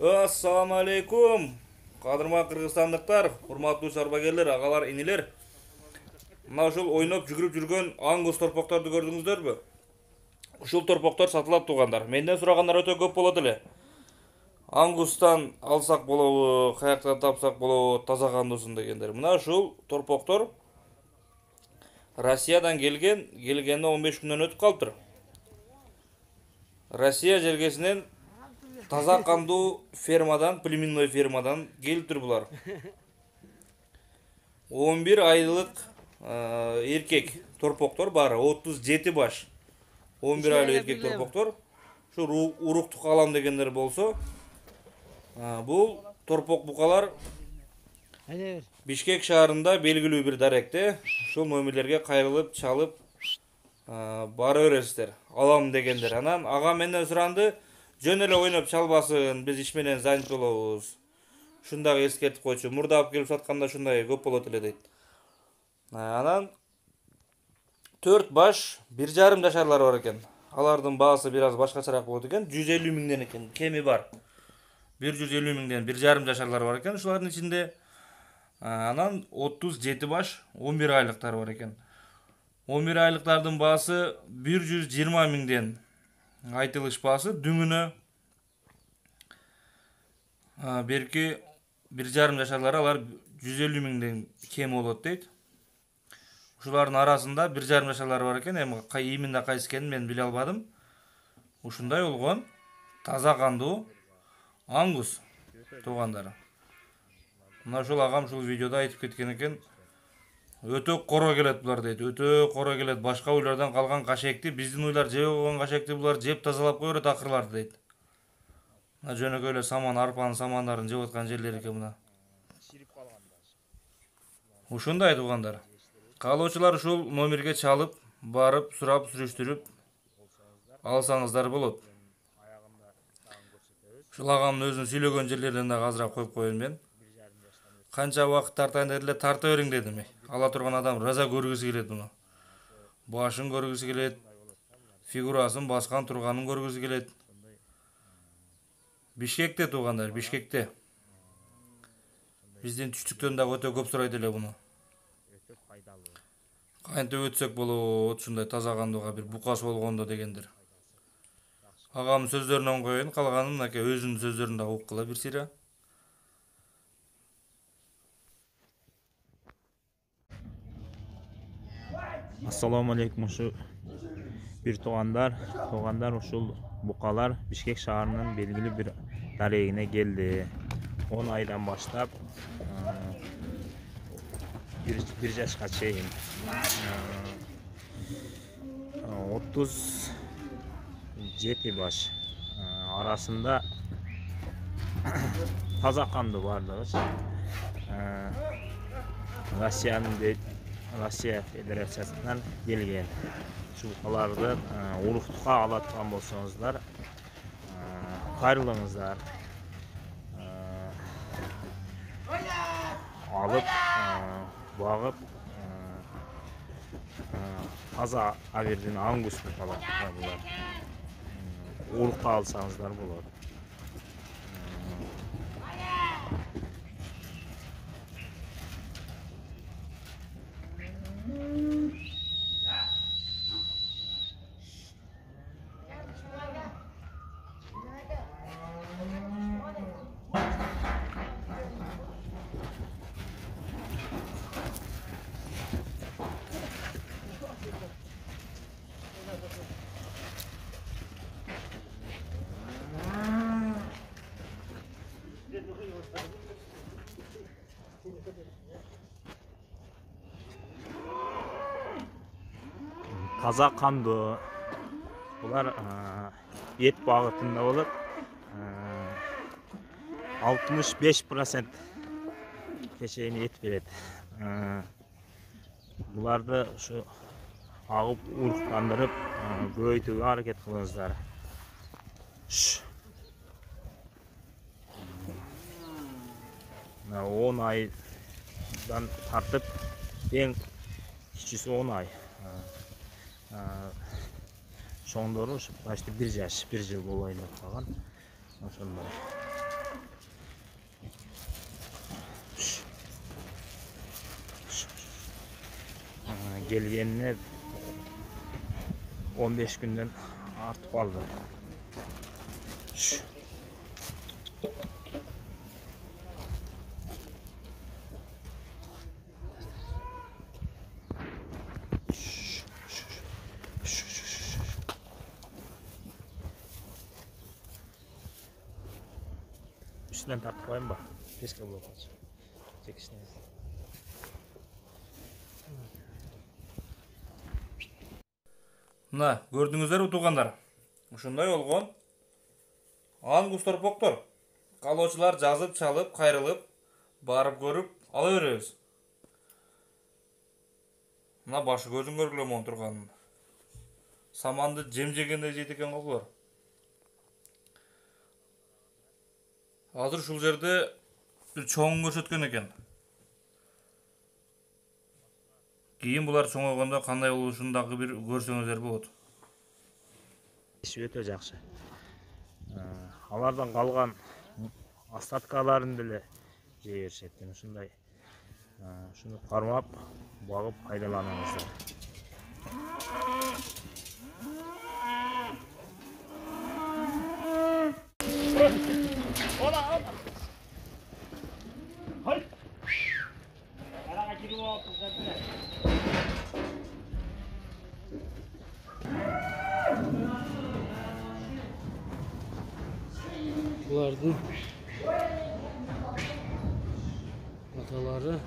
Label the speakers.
Speaker 1: Assalamu alaikum. Кадырма кыргызстандыктар, урматтуу сарбагерлер, агалар, инилер. Мына ушул ойноп жүгүрүп жүргөн аңгус торпокторду көрдүңүздөрбү? Ушул торпоктор сатылат туугандар. Менден сурагандар өтө көп болот эле. Аңгустан алсак болобу, каяктан тапсак болобу, таза кандуусун дегендер. Мына ушул торпоктор Россиядан келгенде 15 күндөн өтүп калыптыр. Россия жергесинен таза кандуу фермадан, племенной фермадан келиптир булар. 11 айлык эркек торпоктор бары, 37 баш. 11 айлык эркек торпоктор. Ушу уруктук алам дегендер болсо, бул торпок букалар Бишкек шаарында белгилүү бир даректе. Ушул номерлерге кайрылып, чалып бара бересиздер. Алам дегендер. Анан ага менден суранды, жөн эле ойноп чалбасын, биз иш менен занят болобуз. Шундагы эскертип койчу. Мурда алып келип сатканда шундай көп болот эле дейт. Анан 4 баш 1,5 жашарлар бар экен. Алардын баасы бир аз башкачараак болот экен. 150 миңден экен. Кеми бар. 150 миңден 1,5 жашарлар бар экен. Ушулардын ичинде анан 37 баш 11 айлыктар бар экен. 11 айлыктардын баасы 120 миңден айтылышпасы, дүңүнө берки 1,5 жашарлар алар 150 миңден кем болот дейт. Ушулардын арасында 1,5 жашарлар бар экен. Эми иминде кайсы экенин мен биле албадым. Ушундай болгон таза кандуу аңгус туугандар. Мына ушул агам ушул видеодо айтып кеткен экен. Өтө коро келет булар дейт. Өтө коро келет. Башка уйлардан калган кашекти, биздин уйлар жеп койгон кашекти булар жеп тазалап кое берет акырларды дейт. Мына жөнөкөй эле саман, арпанын самандарын жеп аткан жерлери экен мына. Ушундай туугандар. Каалоочулар ушул номерге чалып, барып, сурап, сүрүштүрүп алсаңыздар болот. Ушул агамдын өзүнүн сүйлөгөн жерлерин да азыраак коюп коеюн мен. Канча убакыт тартайын деди эле, тарта бериң дедим. Ала турган адам раза көргүсү келет муну. Башын көргүсү келет, фигурасын баскан турганын көргүсү келет. Бишкекте туугандар, Бишкекте. Биздин түштүктөн дагы өтө көп сурайт эле буну. Кантип өтсөк болот, ушундай таза кандууга бир букасы болгондо дегендер. Агамдын сөздөрүнөн коеюн, калганын мынакей өзүнүн сөздөрүн да уккыла бир сыйра.
Speaker 2: Ассаламу алейкум, ушу бир туугандар ушул букалар Бишкек шаарынын белгилүү бир дарегине келди. 10 айдан баштап 1 жашка чейин 37 баш арасында таза кандуу бардыгы. Россия Федерациясынан келген. Ушул букаларды уруктукка ала турган болсоңуздар, кайрылыңыздар. Алып, багып, таза абердин аңгус букалар булар. Урукка алсаңыздар болот. Таза кандуу. Булар эт багытында болот. 65% чейин эт берет. Буларды ушу агып уруктандырып, көбөйтүүгө аракет кылыңыздар. 10 айдан тартып, эң кичүүсү 10 ай. Чоңдору почти 1 жаш, 1 жыл болайын деп калган. Ошондой. gelgenine 15 günden artık kaldı. Üstünden tartıp koyayım bak. Keşke bu olmaz. Çekişine.
Speaker 1: Mına gördüңүздөр утугандар. Ушундай болгон. Ангустар поктор. Калоочулар жазып, чалып, кайрылып, барып көрүп ала беребиз. Мына башы көзүң көргүлө монун турганын. Саманды жем жегендей жейт экен го булар. Азыр ушул жерде бир чоңун көрсөткөн экен. Кийин булар чоңойгондо кандай болушун дагы бир көрсөңүздөр болот.
Speaker 2: İşi öte жақсы. Алардан қалған остаткаларын деле жей беришет. Ушундай шуну кармап, багып пайдаланыңыздар.
Speaker 3: Bunlardan ataları